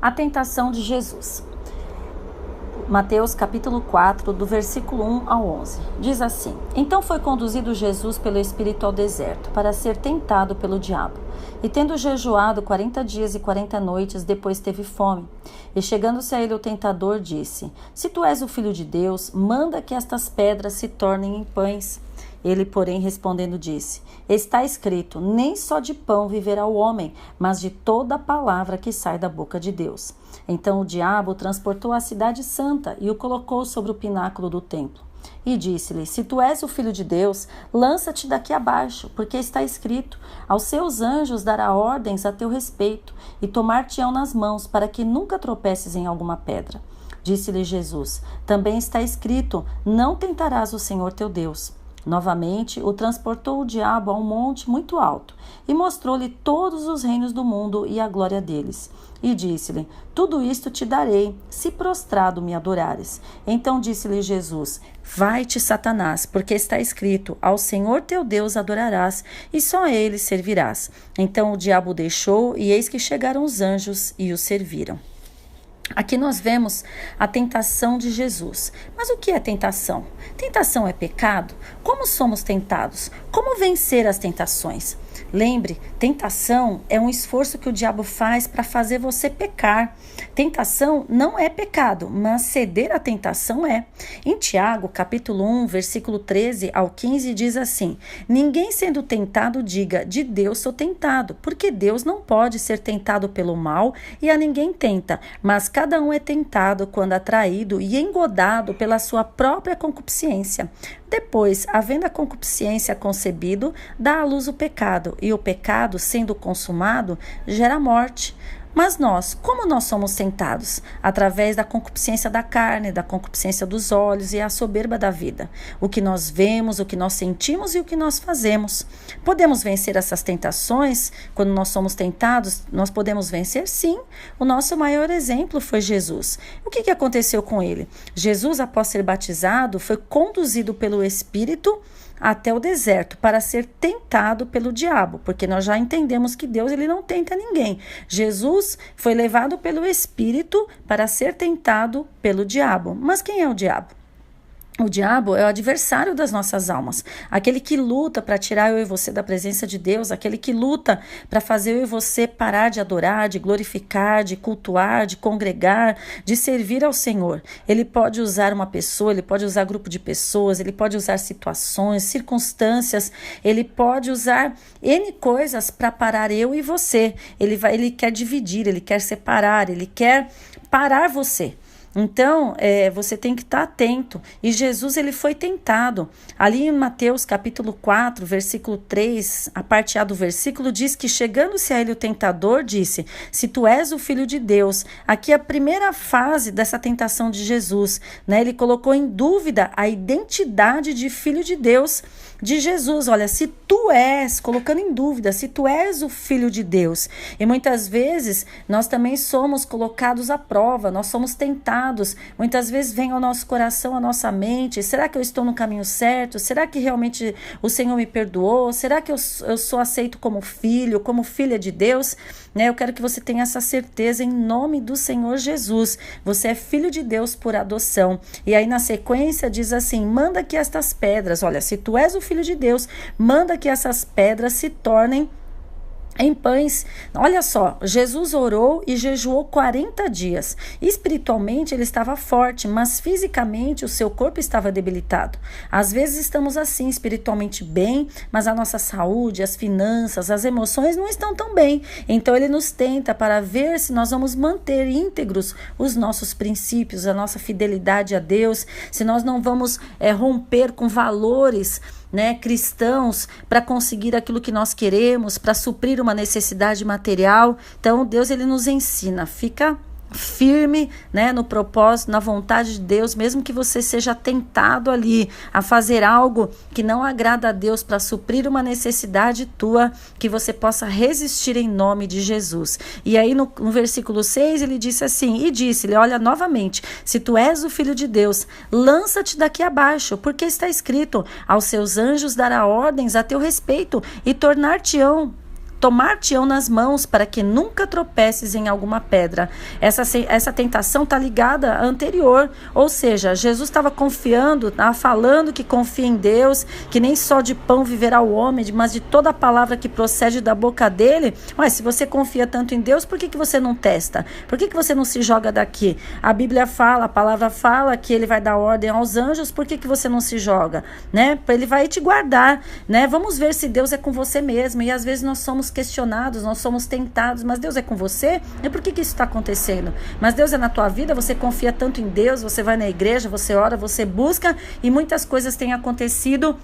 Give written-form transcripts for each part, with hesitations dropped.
A tentação de Jesus. Mateus capítulo 4, do versículo 1 ao 11. Diz assim: Então foi conduzido Jesus pelo Espírito ao deserto, para ser tentado pelo diabo. E tendo jejuado 40 dias e 40 noites, depois teve fome. E chegando-se a ele o tentador, disse: Se tu és o Filho de Deus, manda que estas pedras se tornem em pães. Ele, porém, respondendo, disse: Está escrito, nem só de pão viverá o homem, mas de toda a palavra que sai da boca de Deus. Então o diabo o transportou à cidade santa e o colocou sobre o pináculo do templo. E disse-lhe: Se tu és o Filho de Deus, lança-te daqui abaixo, porque está escrito: Aos seus anjos dará ordens a teu respeito, e tomar-te-ão nas mãos, para que nunca tropeces em alguma pedra. Disse-lhe Jesus: Também está escrito: Não tentarás o Senhor teu Deus. Novamente, o transportou o diabo a um monte muito alto e mostrou-lhe todos os reinos do mundo e a glória deles. E disse-lhe: Tudo isto te darei, se prostrado me adorares. Então disse-lhe Jesus: Vai-te, Satanás, porque está escrito: Ao Senhor teu Deus adorarás, e só a ele servirás. Então o diabo o deixou, e eis que chegaram os anjos e o serviram. Aqui nós vemos a tentação de Jesus. Mas o que é tentação? Tentação é pecado? Como somos tentados? Como vencer as tentações? Lembre, tentação é um esforço que o diabo faz para fazer você pecar. Tentação não é pecado, mas ceder à tentação é. Em Tiago, capítulo 1, versículo 13 ao 15, diz assim: Ninguém sendo tentado diga, de Deus sou tentado, porque Deus não pode ser tentado pelo mal e a ninguém tenta, mas cada um é tentado quando atraído e engodado pela sua própria concupiscência. Depois, havendo a concupiscência concebido, dá à luz o pecado, e o pecado, sendo consumado, gera morte. Mas nós, como nós somos tentados? Através da concupiscência da carne, da concupiscência dos olhos e a soberba da vida. O que nós vemos, o que nós sentimos e o que nós fazemos. Podemos vencer essas tentações? Quando nós somos tentados, nós podemos vencer? Sim. O nosso maior exemplo foi Jesus. O que aconteceu com ele? Jesus, após ser batizado, foi conduzido pelo Espírito até o deserto para ser tentado pelo diabo, porque nós já entendemos que Deus ele não tenta ninguém. Jesus foi levado pelo Espírito para ser tentado pelo diabo. Mas quem é o diabo? O diabo é o adversário das nossas almas, aquele que luta para tirar eu e você da presença de Deus, aquele que luta para fazer eu e você parar de adorar, de glorificar, de cultuar, de congregar, de servir ao Senhor. Ele pode usar uma pessoa, ele pode usar grupo de pessoas, ele pode usar situações, circunstâncias, ele pode usar N coisas para parar eu e você. Ele quer dividir, ele quer separar, ele quer parar você. Então, você tem que estar atento. E Jesus, ele foi tentado. Ali em Mateus capítulo 4, versículo 3, a parte A do versículo, diz que chegando-se a ele o tentador, disse: Se tu és o Filho de Deus. Aqui é a primeira fase dessa tentação de Jesus, né? Ele colocou em dúvida a identidade de Filho de Deus de Jesus. Olha, se tu és, colocando em dúvida, se tu és o Filho de Deus. E muitas vezes nós também somos colocados à prova, nós somos tentados. Muitas vezes vem ao nosso coração, à nossa mente: será que eu estou no caminho certo? Será que realmente o Senhor me perdoou? Será que eu sou aceito como filho, como filha de Deus? Né? Eu quero que você tenha essa certeza em nome do Senhor Jesus. Você é filho de Deus por adoção. E aí na sequência diz assim: manda que estas pedras, olha, se tu és o Filho de Deus, manda que essas pedras se tornem em pães. Olha só, Jesus orou e jejuou 40 dias. Espiritualmente ele estava forte, mas fisicamente o seu corpo estava debilitado. Às vezes estamos assim, espiritualmente bem, mas a nossa saúde, as finanças, as emoções não estão tão bem. Então ele nos tenta para ver se nós vamos manter íntegros os nossos princípios, a nossa fidelidade a Deus, se nós não vamos romper com valores, né, cristãos, para conseguir aquilo que nós queremos, para suprir uma necessidade material. Então Deus ele nos ensina, fica firme, né, no propósito, na vontade de Deus, mesmo que você seja tentado ali a fazer algo que não agrada a Deus para suprir uma necessidade tua, que você possa resistir em nome de Jesus. E aí no versículo 6 ele disse assim: e disse-lhe, olha novamente, se tu és o Filho de Deus, lança-te daqui abaixo, porque está escrito: aos seus anjos dará ordens a teu respeito e tomar-te-ão nas mãos para que nunca tropeces em alguma pedra. Essa tentação está ligada à anterior, ou seja, Jesus estava confiando, estava falando que confia em Deus, que nem só de pão viverá o homem, mas de toda a palavra que procede da boca dele. Mas se você confia tanto em Deus, por que você não testa? Por que você não se joga daqui? A Bíblia fala, a palavra fala que ele vai dar ordem aos anjos, por que você não se joga? Né? Ele vai te guardar, né? Vamos ver se Deus é com você mesmo. E às vezes nós somos questionados, nós somos tentados, mas Deus é com você? E por que isso está acontecendo? Mas Deus é na tua vida, você confia tanto em Deus, você vai na igreja, você ora, você busca e muitas coisas têm acontecido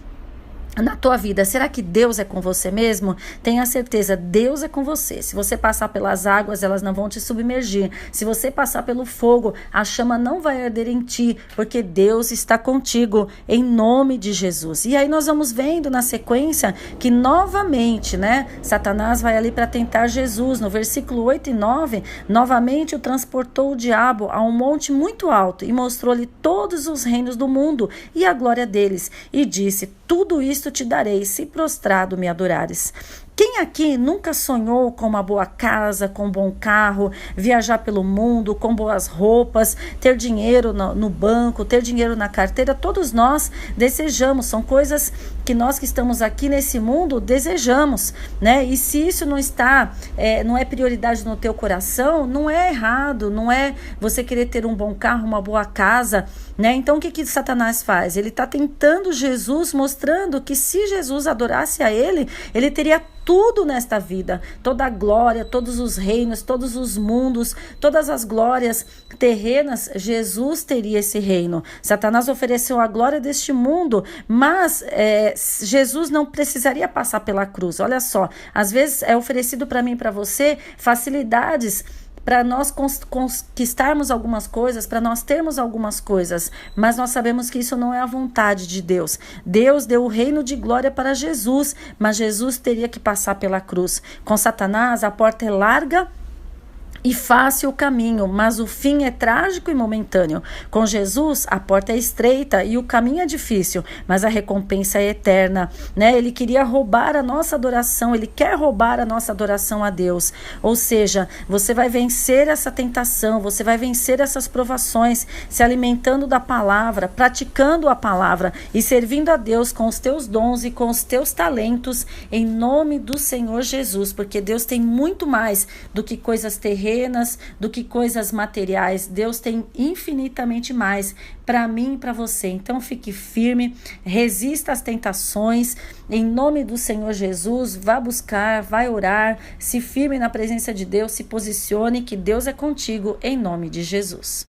na tua vida. Será que Deus é com você mesmo? Tenha certeza, Deus é com você. Se você passar pelas águas, elas não vão te submergir. Se você passar pelo fogo, a chama não vai arder em ti, porque Deus está contigo, em nome de Jesus. E aí nós vamos vendo na sequência que novamente, né, Satanás vai ali para tentar Jesus. No versículo 8 e 9, novamente o transportou o diabo a um monte muito alto e mostrou-lhe todos os reinos do mundo e a glória deles. E disse: tudo isto te darei, se prostrado me adorares. Quem aqui nunca sonhou com uma boa casa, com um bom carro, viajar pelo mundo, com boas roupas, ter dinheiro no banco, ter dinheiro na carteira? Todos nós desejamos, são coisas que nós que estamos aqui nesse mundo desejamos, né? E se isso não está, não é prioridade no teu coração, não é errado, não é você querer ter um bom carro, uma boa casa, né? Então o que Satanás faz? Ele está tentando Jesus, mostrando que se Jesus adorasse a ele teria tudo nesta vida, toda a glória, todos os reinos, todos os mundos, todas as glórias terrenas, Jesus teria esse reino. Satanás ofereceu a glória deste mundo, mas Jesus não precisaria passar pela cruz. Olha só, às vezes é oferecido para mim e para você facilidades para nós conquistarmos algumas coisas, para nós termos algumas coisas, mas nós sabemos que isso não é a vontade de Deus. Deus deu o reino de glória para Jesus, mas Jesus teria que passar pela cruz. Com Satanás, a porta é larga e fácil o caminho, mas o fim é trágico e momentâneo. Com Jesus, a porta é estreita e o caminho é difícil, mas a recompensa é eterna, né? Ele queria roubar a nossa adoração, ele quer roubar a nossa adoração a Deus. Ou seja, você vai vencer essa tentação, você vai vencer essas provações, se alimentando da palavra, praticando a palavra e servindo a Deus com os teus dons e com os teus talentos, em nome do Senhor Jesus, porque Deus tem muito mais do que coisas terrenas, do que coisas materiais. Deus tem infinitamente mais para mim e para você. Então fique firme, resista às tentações, em nome do Senhor Jesus. Vá buscar, vai orar, se firme na presença de Deus, se posicione, que Deus é contigo, em nome de Jesus.